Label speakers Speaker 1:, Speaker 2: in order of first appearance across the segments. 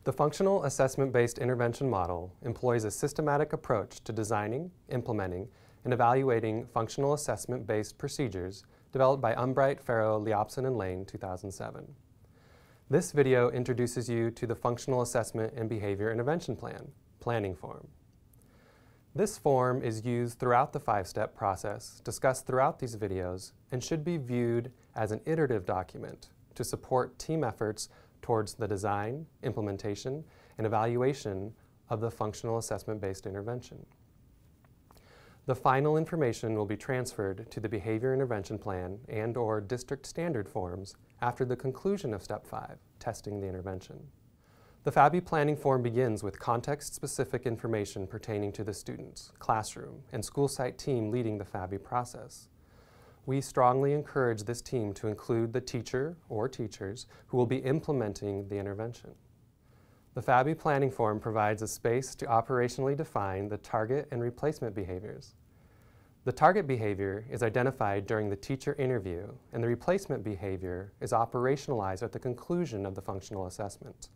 Speaker 1: The functional assessment-based intervention model employs a systematic approach to designing, implementing, and evaluating functional assessment-based procedures developed by Umbright, Farrow, Liopson, and Lane, 2007. This video introduces you to the Functional Assessment and Behavior Intervention Plan, planning form. This form is used throughout the 5-step process discussed throughout these videos and should be viewed as an iterative document to support team efforts towards the design, implementation, and evaluation of the functional assessment-based intervention. The final information will be transferred to the Behavior Intervention Plan and/or District Standard forms after the conclusion of Step 5, testing the intervention. The FABI planning form begins with context-specific information pertaining to the students, classroom, and school site team leading the FABI process. We strongly encourage this team to include the teacher or teachers who will be implementing the intervention. The FABI planning form provides a space to operationally define the target and replacement behaviors. The target behavior is identified during the teacher interview, and the replacement behavior is operationalized at the conclusion of the functional assessment.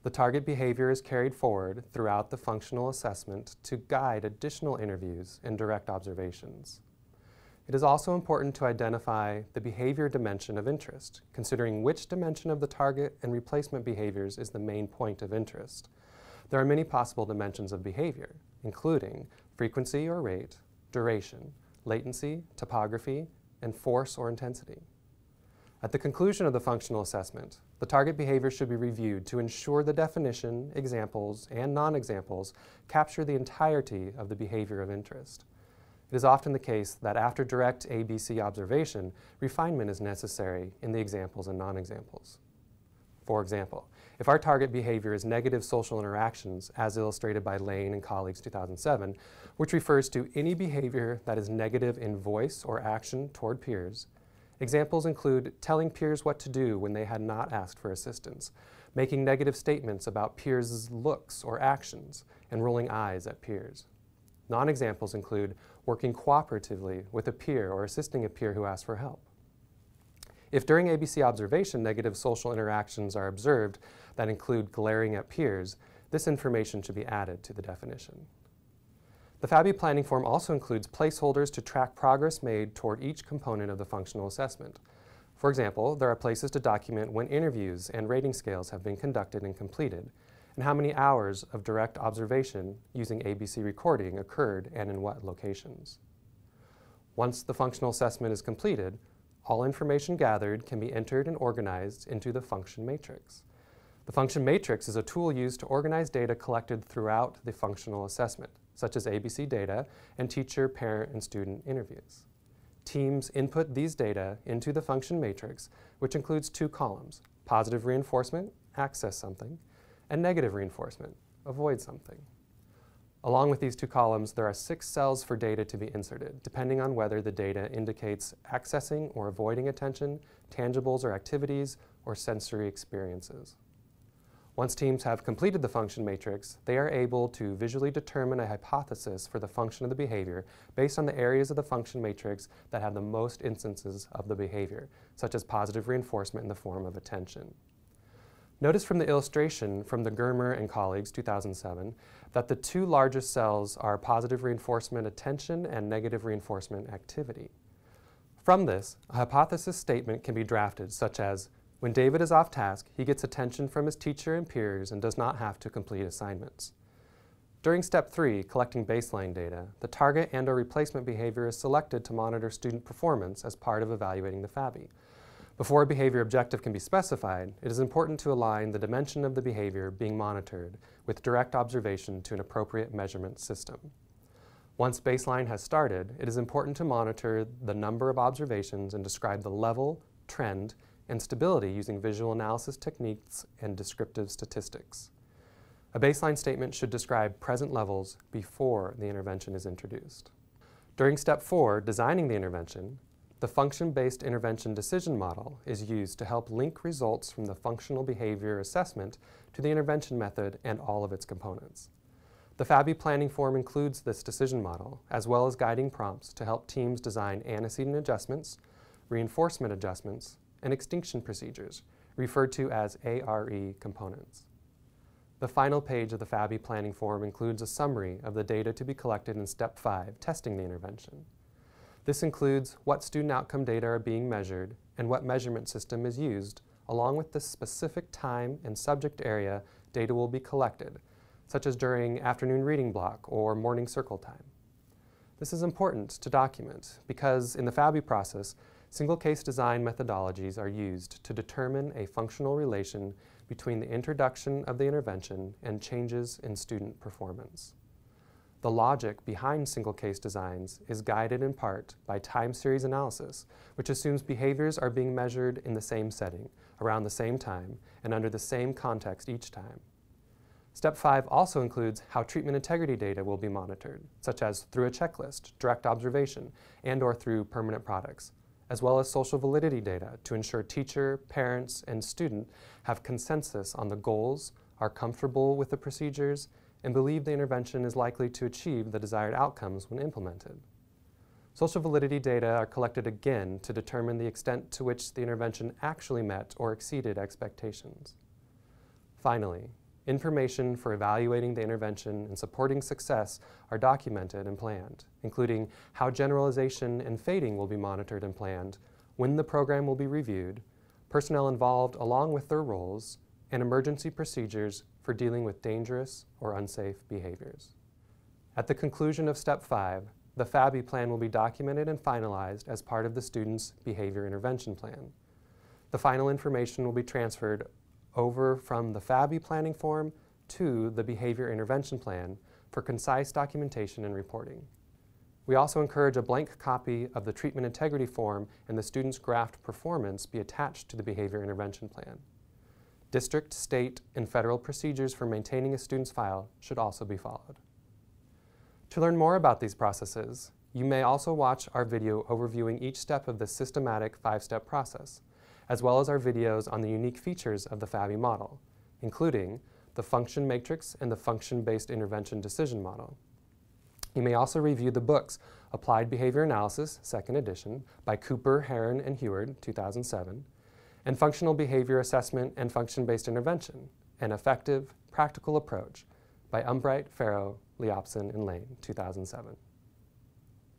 Speaker 1: The target behavior is carried forward throughout the functional assessment to guide additional interviews and direct observations. It is also important to identify the behavior dimension of interest, considering which dimension of the target and replacement behaviors is the main point of interest. There are many possible dimensions of behavior, including frequency or rate, duration, latency, topography, and force or intensity. At the conclusion of the functional assessment, the target behavior should be reviewed to ensure the definition, examples, and non-examples capture the entirety of the behavior of interest. It is often the case that after direct ABC observation, refinement is necessary in the examples and non-examples. For example, if our target behavior is negative social interactions, as illustrated by Lane and colleagues 2007, which refers to any behavior that is negative in voice or action toward peers, examples include telling peers what to do when they had not asked for assistance, making negative statements about peers' looks or actions, and rolling eyes at peers. Non-examples include working cooperatively with a peer or assisting a peer who asks for help. If during ABC observation negative social interactions are observed that include glaring at peers, this information should be added to the definition. The FABI planning form also includes placeholders to track progress made toward each component of the functional assessment. For example, there are places to document when interviews and rating scales have been conducted and completed, and how many hours of direct observation using ABC recording occurred and in what locations. Once the functional assessment is completed, all information gathered can be entered and organized into the function matrix. The function matrix is a tool used to organize data collected throughout the functional assessment, such as ABC data and teacher, parent, and student interviews. Teams input these data into the function matrix, which includes 2 columns: positive reinforcement, access something, and negative reinforcement, avoid something. Along with these 2 columns, there are 6 cells for data to be inserted, depending on whether the data indicates accessing or avoiding attention, tangibles or activities, or sensory experiences. Once teams have completed the function matrix, they are able to visually determine a hypothesis for the function of the behavior based on the areas of the function matrix that have the most instances of the behavior, such as positive reinforcement in the form of attention. Notice from the illustration from the Germer and colleagues, 2007, that the 2 largest cells are positive reinforcement attention and negative reinforcement activity. From this, a hypothesis statement can be drafted, such as, when David is off task, he gets attention from his teacher and peers and does not have to complete assignments. During Step 3, collecting baseline data, the target and/or replacement behavior is selected to monitor student performance as part of evaluating the FABI. Before a behavior objective can be specified, it is important to align the dimension of the behavior being monitored with direct observation to an appropriate measurement system. Once baseline has started, it is important to monitor the number of observations and describe the level, trend, and stability using visual analysis techniques and descriptive statistics. A baseline statement should describe present levels before the intervention is introduced. During Step 4, designing the intervention, the function-based intervention decision model is used to help link results from the functional behavior assessment to the intervention method and all of its components. The FABI planning form includes this decision model, as well as guiding prompts to help teams design antecedent adjustments, reinforcement adjustments, and extinction procedures, referred to as ARE components. The final page of the FABI planning form includes a summary of the data to be collected in Step 5, testing the intervention. This includes what student outcome data are being measured and what measurement system is used, along with the specific time and subject area data will be collected, such as during afternoon reading block or morning circle time. This is important to document because in the FABI process, single case design methodologies are used to determine a functional relation between the introduction of the intervention and changes in student performance. The logic behind single case designs is guided in part by time series analysis, which assumes behaviors are being measured in the same setting, around the same time, and under the same context each time. Step 5 also includes how treatment integrity data will be monitored, such as through a checklist, direct observation, and/or through permanent products, as well as social validity data to ensure teacher, parents, and student have consensus on the goals, are comfortable with the procedures, and believe the intervention is likely to achieve the desired outcomes when implemented. Social validity data are collected again to determine the extent to which the intervention actually met or exceeded expectations. Finally, information for evaluating the intervention and supporting success are documented and planned, including how generalization and fading will be monitored and planned, when the program will be reviewed, personnel involved along with their roles, and emergency procedures for dealing with dangerous or unsafe behaviors. At the conclusion of Step 5, the FABI plan will be documented and finalized as part of the student's behavior intervention plan. The final information will be transferred over from the FABI planning form to the behavior intervention plan for concise documentation and reporting. We also encourage a blank copy of the treatment integrity form and the student's graphed performance be attached to the behavior intervention plan. District, state, and federal procedures for maintaining a student's file should also be followed. To learn more about these processes, you may also watch our video overviewing each step of the systematic 5-step process, as well as our videos on the unique features of the FABI model, including the function matrix and the function-based intervention decision model. You may also review the books Applied Behavior Analysis, 2nd edition, by Cooper, Heron, and Heward, 2007, and Functional Behavior Assessment and Function-Based Intervention, an Effective, Practical Approach, by Umbright, Farrow, Leopson, and Lane, 2007.